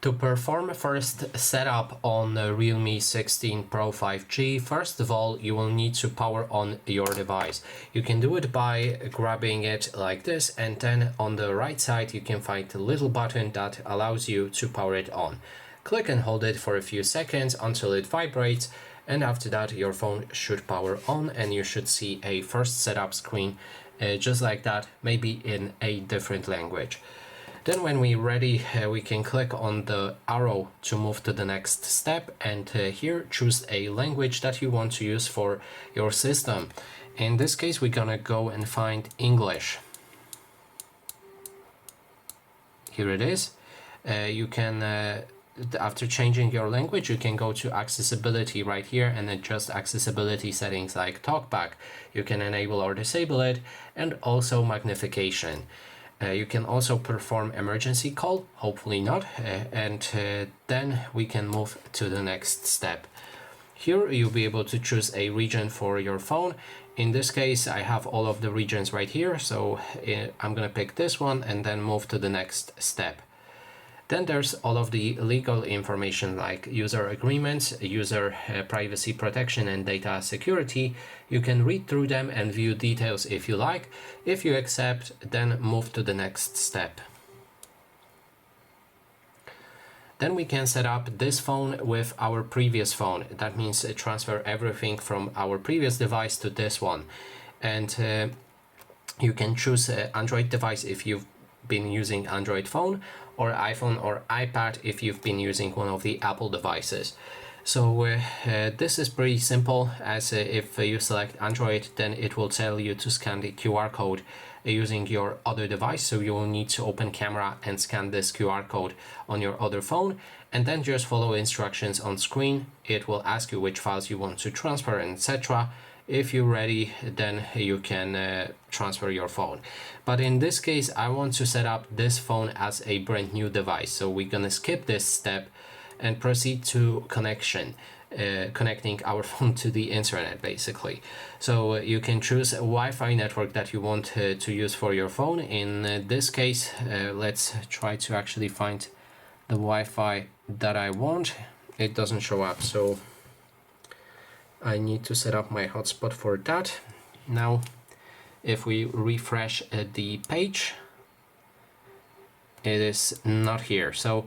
To perform first setup on the Realme 16 Pro 5G, first of all, you will need to power on your device. You can do it by grabbing it like this, and then on the right side you can find a little button that allows you to power it on. Click and hold it for a few seconds until it vibrates, and after that your phone should power on and you should see a first setup screen just like that, maybe in a different language. Then when we're ready, we can click on the arrow to move to the next step, and here choose a language that you want to use for your system. In this case, we're gonna go and find English. Here it is. You can, after changing your language, you can go to accessibility right here and adjust accessibility settings like talkback. You can enable or disable it, and also magnification. You can also perform emergency call, hopefully not, and then we can move to the next step. Here you'll be able to choose a region for your phone. In this case, I have all of the regions right here, so I'm gonna pick this one and then move to the next step. Then there's all of the legal information like user agreements, user privacy protection and data security. You can read through them and view details if you like. If you accept, then move to the next step. Then we can set up this phone with our previous phone. That means transfer everything from our previous device to this one. And you can choose an Android device if you've been using Android phone, or iPhone or iPad if you've been using one of the Apple devices. So this is pretty simple, as if you select Android, then it will tell you to scan the QR code using your other device. So you will need to open camera and scan this QR code on your other phone, and then just follow instructions on screen. It will ask you which files you want to transfer, etc. If you're ready, then you can transfer your phone. But in this case, I want to set up this phone as a brand new device. So we're gonna skip this step and proceed to connecting our phone to the internet, basically. So you can choose a Wi-Fi network that you want to use for your phone. In this case, let's try to actually find the Wi-Fi that I want. It doesn't show up, so I need to set up my hotspot for that. Now, if we refresh the page, it is not here. So,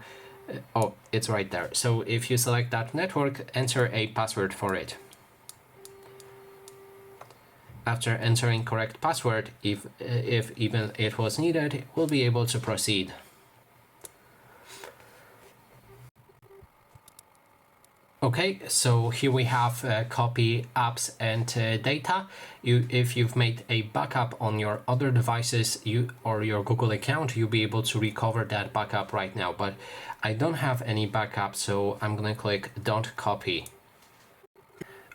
oh, it's right there. So if you select that network, enter a password for it. After entering correct password, if even it was needed, we'll be able to proceed. Okay, so here we have copy apps and data. If you've made a backup on your other devices or your Google account, you'll be able to recover that backup right now. But I don't have any backup, so I'm gonna click Don't Copy.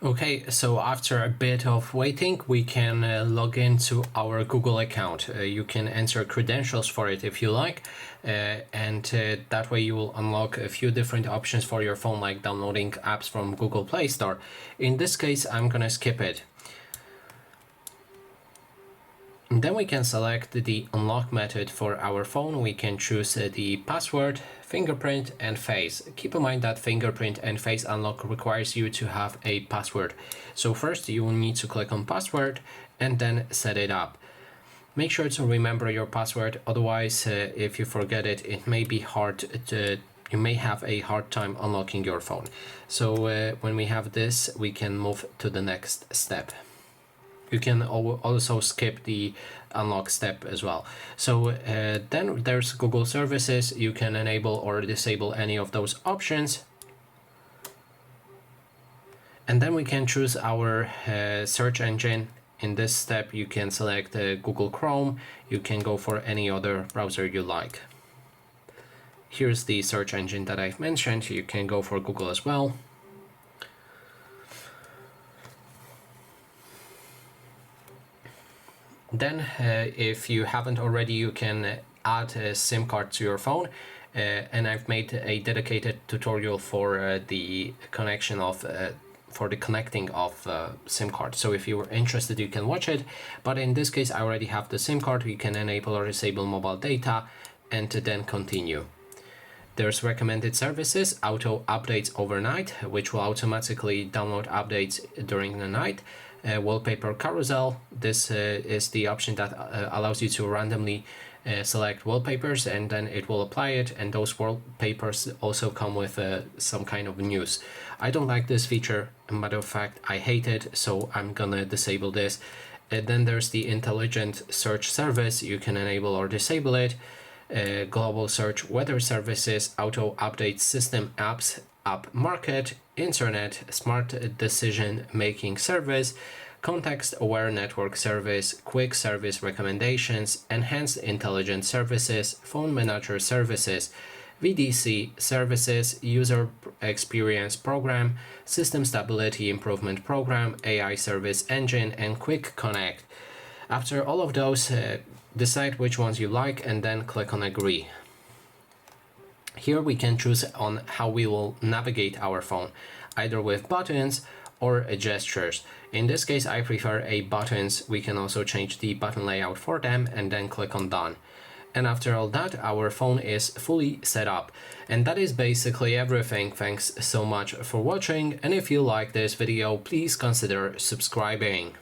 Okay, so after a bit of waiting, we can log into our Google account. You can enter credentials for it if you like, and that way you will unlock a few different options for your phone, like downloading apps from Google Play Store. In this case, I'm gonna skip it. And then we can select the unlock method for our phone. We can choose the password, fingerprint and face. Keep in mind that fingerprint and face unlock requires you to have a password. So first you will need to click on password and then set it up. Make sure to remember your password, otherwise if you forget it, it may be hard to, you may have a hard time unlocking your phone. So when we have this, we can move to the next step. You can also skip the unlock step as well. So then there's Google services. You can enable or disable any of those options. And then we can choose our search engine. In this step, you can select Google Chrome. You can go for any other browser you like. Here's the search engine that I've mentioned. You can go for Google as well. Then if you haven't already, you can add a SIM card to your phone, and I've made a dedicated tutorial for the connection of for the connecting of SIM card. So if you were interested, you can watch it, but in this case I already have the SIM card. You can enable or disable mobile data and then continue. There's recommended services, auto updates overnight, which will automatically download updates during the night. Wallpaper carousel, this is the option that allows you to randomly select wallpapers and then it will apply it, and those wallpapers also come with some kind of news. I don't like this feature, matter of fact I hate it, so I'm gonna disable this. And then there's the intelligent search service, you can enable or disable it. Global search, weather services, auto update system apps, app market, internet, smart decision making service, context aware network service, quick service recommendations, enhanced intelligent services, phone manager services, VDC services, user experience program, system stability improvement program, AI service engine, and quick connect. After all of those, decide which ones you like and then click on agree. Here we can choose on how we will navigate our phone, either with buttons or gestures. In this case I prefer buttons. We can also change the button layout for them and then click on done. And after all that, our phone is fully set up. And that is basically everything. Thanks so much for watching, and if you like this video, please consider subscribing.